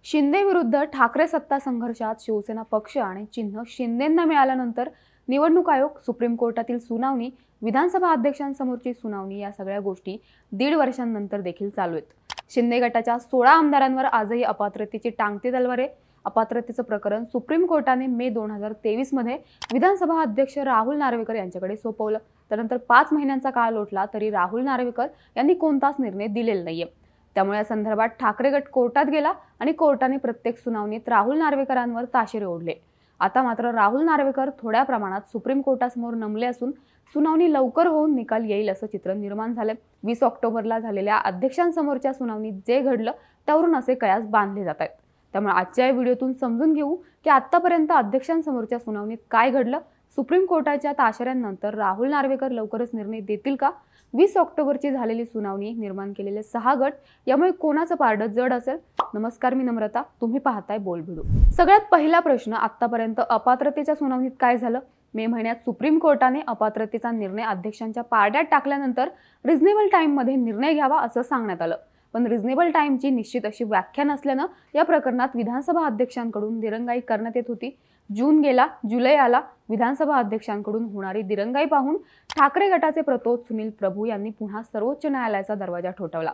शिंदे विरुद्ध ठाकरे सत्ता संघर्षात शिवसेना पक्ष आणि चिन्ह शिंदेंना मिळाल्यानंतर निवडणूक आयोग, सुप्रीम कोर्टातील सुनावणी, विधानसभा अध्यक्षांसमोरची सुनावणी या सगळ्या गोष्टी 1.5 वर्षांनंतर देखील चालू आहेत। शिंदे गटाच्या 16 आमदारांवर आजही अपात्रतेची टांगती तलवार आहे। अपात्रतेचं प्रकरण सुप्रीम कोर्टाने मे 2023 मध्ये विधानसभा अध्यक्ष राहुल नार्वेकर यांच्याकडे सोपवलं। त्यानंतर 5 महिन्यांचा काळ लोटला तरी राहुल नार्वेकर यांनी कोणताच निर्णय दिलेला नाहीये। त्यामुळे या संदर्भात ठाकरे गट कोर्टात गेला आणि कोर्टाने प्रत्येक सुनावणीत राहुल नार्वेकरांवर ताशेरे ओढले। आता मात्र राहुल नार्वेकर थोड्या प्रमाणात सुप्रीम कोर्टासमोर नमले असून सुनावणी लवकर होऊन निकाल येईल असं चित्र निर्माण झालंय। 20 ऑक्टोबरला झालेल्या अध्यक्षांसमोरच्या सुनावणीत जे घडलं त्यावरून असे कयास बांधले जात आहेत। त्यामुळे आजच्या या व्हिडिओतून समजून घेऊ की आतापर्यंत अध्यक्षांसमोरच्या सुनावणीत काय घडलं, सुप्रीम कोर्टाच्या ताशेऱ्यांनंतर राहुल नार्वेकर लवकरच निर्णय देतील का, 20 ऑक्टोबरची झालेली सुनावणी, निर्माण केलेले 6 गट, यामुळे कोणाचं पारडं जड असेल? नमस्कार, मी नम्रता, तुम्ही पाहताय बोल्ड व्हिडिओ। सगळ्यात पहिला प्रश्न, आतापर्यंत अपात्रतेच्या सुनावणीत काय झालं? मे महिन्यात सुप्रीम कोर्टाने अपात्रतेचा निर्णय अध्यक्षांच्या पारड्यात टाकल्यानंतर रिझनेबल टाइम मध्ये निर्णय घ्यावा असं सांगण्यात आलं। पण रिझनेबल टाइमची निश्चित अशी व्याख्या नसल्यानं या प्रकरणात विधानसभा अध्यक्षांकडून दिरंगाई करण्यात येत होती। जून गेला, जुलै आला, विधानसभा अध्यक्षांकडून होणारी दिरंगाई पाहून ठाकरे गटाचे प्रतोद सुनील प्रभू यांनी पुन्हा सर्वोच्च न्यायालयाचा दरवाजा ठोठावला।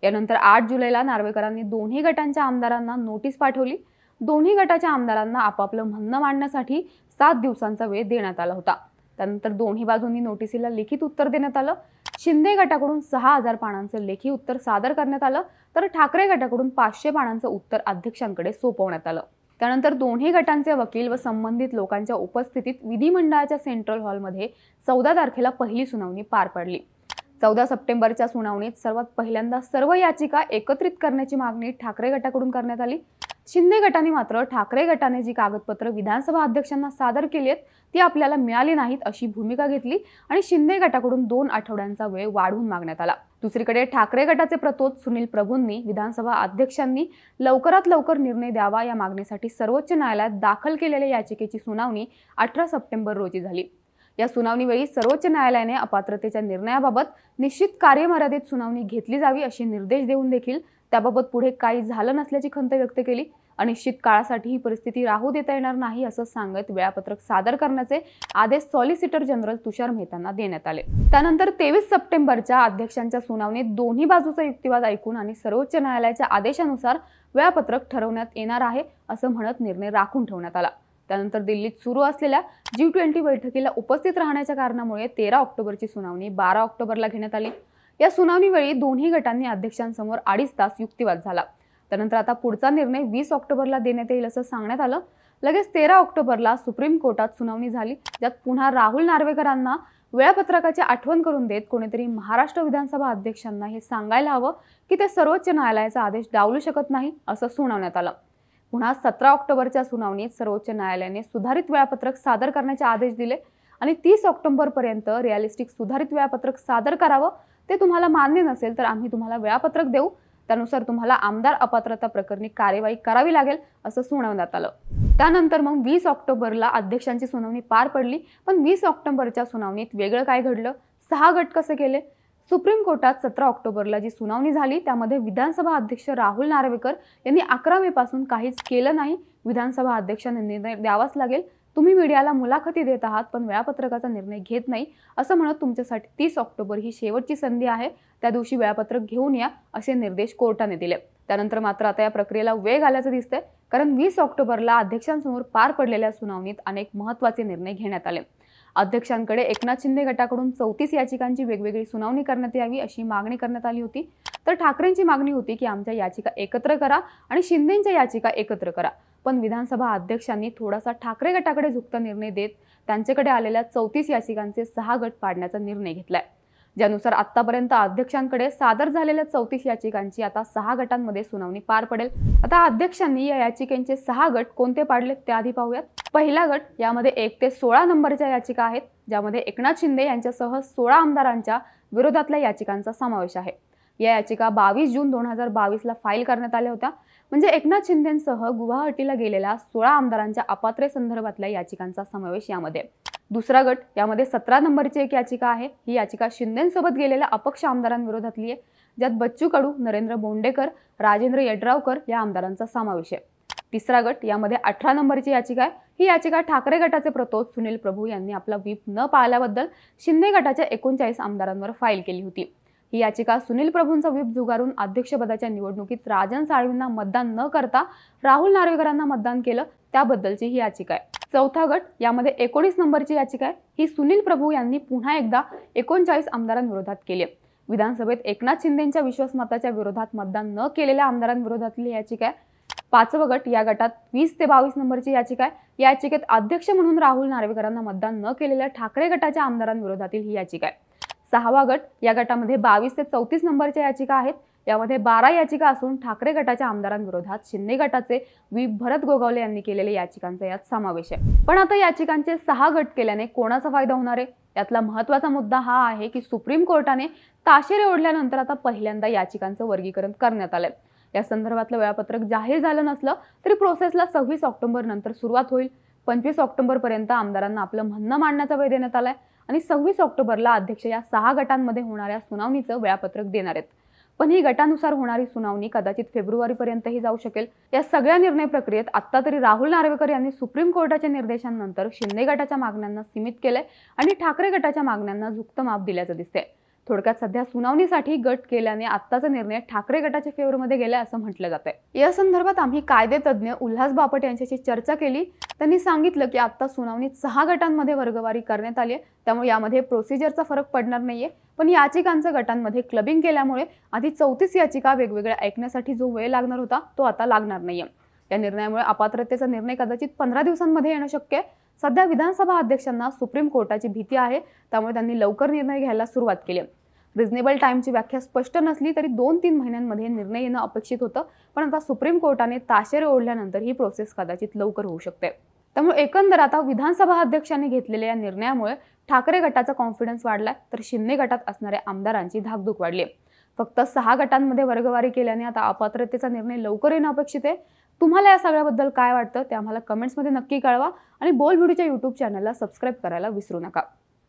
यानंतर 8 जुलैला नार्वेकरांनी दोन्ही गटांच्या आमदारांना नोटीस पाठवली। दोन्ही गटाच्या आमदारांना आपापलं म्हणणं मांडण्यासाठी 7 दिवसांचा वेळ देण्यात आला होता। त्यानंतर दोन्ही बाजूंनी नोटीसीला लिखित उत्तर देण्यात आलं। शिंदे गटाकडून 6000 पानांचं लेखी उत्तर सादर करण्यात आलं, तर ठाकरे गटाकडून 500 पानांचं उत्तर अध्यक्षांकडे सोपवण्यात आलं। त्यानंतर दोन्ही गटांचे वकील व संबंधित लोकांच्या उपस्थितीत विधिमंडळाच्या सेंट्रल हॉलमध्ये 14 तारखेला पहिली सुनावणी पार पडली। 14 सप्टेंबरच्या सुनावणीत सर्वात पहिल्यांदा सर्व याचिका एकत्रित करण्याची मागणी ठाकरे गटाकडून करण्यात आली। शिंदे गटाने मात्र ठाकरे गटाने जी कागदपत्र विधानसभा अध्यक्षांना सादर केली आहेत ती आपल्याला मिळाली नाहीत अशी भूमिका घेतली आणि शिंदे गटाकडून 2 आठवड्यांचा वेळ वाढवून मागण्यात आला। दुसरीकडे ठाकरे गटाचे प्रतोद सुनील प्रभूंनी विधानसभा अध्यक्षांनी लवकरात लवकर निर्णय द्यावा या मागणीसाठी सर्वोच्च न्यायालयात दाखल केलेल्या याचिकेची सुनावणी 18 सप्टेंबर रोजी झाली। या सुनावणीवेळी सर्वोच्च न्यायालयाने अपात्रतेच्या निर्णयाबाबत निश्चित कार्यमर्यादेत सुनावणी घेतली जावी असे निर्देश देऊन देखील त्याबाबत पुढे काही झालं नसल्याची खंत व्यक्त केली। अनिश्चित काळासाठी ही परिस्थिती राहू देता येणार नाही असं सांगत वेळापत्रक सादर करण्याचे आदेश सॉलिसिटर जनरल तुषार मेहतांना देण्यात आले। त्यानंतर 23 सप्टेंबरच्या अध्यक्षांच्या सुनावणीत दोन्ही बाजूचा युक्तिवाद ऐकून आणि सर्वोच्च न्यायालयाच्या आदेशानुसार वेळापत्रक ठरवण्यात येणार आहे असं म्हणत निर्णय राखून ठेवण्यात आला। त्यानंतर दिल्लीत सुरू असलेल्या G20 बैठकीला उपस्थित राहण्याच्या कारणामुळे 13 ऑक्टोबरची सुनावणी 12 ऑक्टोबरला घेण्यात आली। या सुनावणीवेळी दोन्ही गटांनी अध्यक्षांसमोर 2.5 तास युक्तिवाद झाला। त्यानंतर आता पुढचा निर्णय 20 ऑक्टोबरला देण्यात येईल असं सांगण्यात आलं। लगेच 13 ऑक्टोबरला सुप्रीम कोर्टात सुनावणी झाली, ज्यात पुन्हा राहुल नार्वेकरांना वेळापत्रकाची आठवण करून देत कोणीतरी महाराष्ट्र विधानसभा अध्यक्षांना हे सांगायला हवं की ते सर्वोच्च न्यायालयाचा आदेश डावलू शकत नाही असं सुनावण्यात आलं। पुन्हा 17 ऑक्टोबरच्या सुनावणीत सर्वोच्च न्यायालयाने सुधारित वेळापत्रक सादर करण्याचे आदेश दिले आणि 30 ऑक्टोबरपर्यंत रिअलिस्टिक सुधारित वेळापत्रक सादर करावं। ते तुम्हाला मान्य नसेल तर आम्ही तुम्हाला वेळापत्रक देऊ, त्यानुसार तुम्हाला आमदार अपात्रता प्रकरणी कार्यवाही करावी लागेल असं सुनावण्यात आलं। त्यानंतर मग 20 ऑक्टोबरला अध्यक्षांची सुनावणी पार पडली। पण 20 ऑक्टोबरच्या सुनावणीत वेगळं काय घडलं? 6 गट कसे केले? सुप्रीम कोर्टात 17 ऑक्टोबरला जी सुनावणी झाली त्यामध्ये विधानसभा अध्यक्ष राहुल नार्वेकर यांनी 11 मे पासून काहीच केलं नाही। विधानसभा अध्यक्षांनी निर्णय द्यावाच लागेल, तुम्ही मीडियाला मुलाखती देत आहात पण वेळापत्रकाचा निर्णय घेत नाही असं म्हणत तुमच्यासाठी 30 ऑक्टोबर ही शेवटची संधी आहे, त्या दिवशी वेळापत्रक घेऊन या असे निर्देश कोर्टाने दिले। त्यानंतर मात्र आता या प्रक्रियेला वेग आल्याचं दिसतंय, कारण 20 ऑक्टोबरला अध्यक्षांसमोर पार पडलेल्या सुनावणीत अनेक महत्त्वाचे निर्णय घेण्यात आले। अध्यक्षांकडे एकनाथ शिंदे गटाकडून 34 याचिकांची वेगवेगळी सुनावणी करण्यात यावी अशी मागणी करण्यात आली होती, तर ठाकरेंची मागणी होती की आमच्या याचिका एकत्र करा आणि शिंदेंच्या याचिका एकत्र करा। पण विधानसभा अध्यक्षांनी थोडासा ठाकरे गटाकडे झुकता निर्णय देत त्यांच्याकडे आलेल्या 34 याचिकांचे 6 गट पाडण्याचा निर्णय घेतलाय, ज्यानुसार आतापर्यंत अध्यक्षांकडे सादर झालेल्या 34 याचिकांची आता 6 गटांमध्ये सुनावणी पार पडेल। आता अध्यक्षांनी या याचिकांचे 6 गट कोणते पाडले ते आधी पाहूयात। पहिला गट, यामध्ये 1 ते 16 नंबरच्या याचिका आहेत, ज्यामध्ये एकनाथ शिंदे यांच्यासह 16 आमदारांच्या विरोधातल्या याचिकांचा समावेश आहे। या याचिका 22 जून 2022 ला फाईल करण्यात आल्या होत्या, म्हणजे एकनाथ शिंदेंसह गुवाहाटीला गेलेल्या 16 आमदारांच्या अपात्रतेसंदर्भातल्या याचिकांचा समावेश यामध्ये। दुसरा गट, यामध्ये 17 नंबरची एक याचिका आहे। ही याचिका शिंदेंसोबत गेलेल्या अपक्ष आमदारांविरोधातली आहे, ज्यात बच्चू कडू, नरेंद्र बोंडेकर, राजेंद्र यड्रावकर या आमदारांचा समावेश आहे. तिसरा गट यामध्ये 18 नंबरची याचिका आहे. ही याचिका ठाकरे गटाचे प्रतोद सुनील प्रभू यांनी आपला व्हीप न पाळल्याबद्दल शिंदे गटाच्या 39 आमदारांवर फाईल केली होती. ही याचिका सुनील प्रभूंचा व्हीप झुगारून अध्यक्षपदाच्या निवडणुकीत राजन साळवींना मतदान न करता राहुल नार्वेकरांना मतदान केलं त्याबद्दलची ही याचिका आहे. चौथा गट यामध्ये 19 नंबरची याचिका आहे. ही सुनील प्रभू यांनी पुन्हा एकदा 39 आमदारांविरोधात केली आहे. विधानसभेत एकनाथ शिंदेंच्या विश्वासमताच्या विरोधात मतदान न केलेल्या आमदारांविरोधातली याचिका आहे. पाचवा गट या गटात 20 ते 22 नंबरची याचिका आहे. या याचिकेत अध्यक्ष म्हणून राहुल नार्वेकरांना मतदान न केलेल्या ठाकरे गटाच्या आमदारांविरोधातील ही याचिका आहे. सहावा गट या गटामध्ये 22 ते 34 नंबरच्या याचिका आहेत. यामध्ये 12 याचिका असून ठाकरे गटाच्या आमदारांविरोधात शिंदे गटाचे व्हीप भरत गोगावले यांनी केलेल्या याचिकांचा यात समावेश आहे. पण आता याचिकांचे 6 गट केल्याने कोणाचा फायदा होणार आहे? यातला महत्त्वाचा मुद्दा हा आहे की सुप्रीम कोर्टाने ताशेरे ओढल्यानंतर आता पहिल्यांदा याचिकांचं वर्गीकरण करण्यात आलंय. या संदर्भातलं वेळापत्रक जाहीर झालं नसलं तरी प्रोसेसला 26 ऑक्टोबर नंतर सुरुवात होईल. 25 ऑक्टोबर पर्यंत आमदारांना आपलं म्हणणं मांडण्याचा वेळ देण्यात आलाय आणि 26 ऑक्टोबरला अध्यक्ष या 6 गटांमध्ये होणाऱ्या सुनावणीचं वेळापत्रक देणार आहेत. पण ही गटानुसार होणारी सुनावणी कदाचित फेब्रुवारीपर्यंतही जाऊ शकेल. या सगळ्या निर्णय प्रक्रियेत आता तरी राहुल नार्वेकर यांनी सुप्रीम कोर्टाच्या निर्देशांनंतर शिंदे गटाच्या मागण्यांना सीमित केलंय आणि ठाकरे गटाच्या मागण्यांना झुकतं माप दिल्याचं दिसतंय. थोडक्यात सध्या सुनावणीसाठी गट केल्याने आत्ताचा निर्णय ठाकरे गटाच्या फेवरमध्ये गेलाय असं म्हटलं जातंय. या संदर्भात आम्ही कायदेतज्ञ उल्हास बापट यांच्याशी चर्चा केली. त्यांनी सांगितलं की आता सुनावणीत 6 गटांमध्ये वर्गवारी करण्यात आली आहे, त्यामुळे यामध्ये प्रोसिजरचा फरक पडणार नाहीये. पण याचिकांचं गटांमध्ये क्लबिंग केल्यामुळे आधी 34 याचिका वेगवेगळ्या ऐकण्यासाठी जो वेळ लागणार होता तो आता लागणार नाहीये. या निर्णयामुळे अपात्रतेचा निर्णय कदाचित 15 दिवसांमध्ये येणं शक्य आहे. सध्या विधानसभा अध्यक्षांना सुप्रीम कोर्टाची भीती आहे, त्यामुळे त्यांनी लवकर निर्णय घ्यायला सुरुवात केली. रिझनेबल टाइमची व्याख्या स्पष्ट नसली तरी 2-3 महिन्यांमध्ये निर्णय येणं अपेक्षित होतं. पण आता सुप्रीम कोर्टाने ताशेरे ओढल्यानंतर ही प्रोसेस कदाचित लवकर होऊ शकते. त्यामुळे एकंदर आता विधानसभा अध्यक्षांनी घेतलेल्या या निर्णयामुळे ठाकरे गटाचा कॉन्फिडन्स वाढलाय तर शिंदे गटात असणाऱ्या आमदारांची धाकधूक वाढली. फक्त 6 गटांमध्ये वर्गवारी केल्याने आता अपात्रतेचा निर्णय लवकर येणं अपेक्षित आहे. तुम्हाला या सगळ्याबद्दल काय वाटतं ते आम्हाला कमेंट्समध्ये नक्की कळवा आणि बोल व्हिडिओच्या YouTube चॅनलला सबस्क्राईब करायला विसरू नका.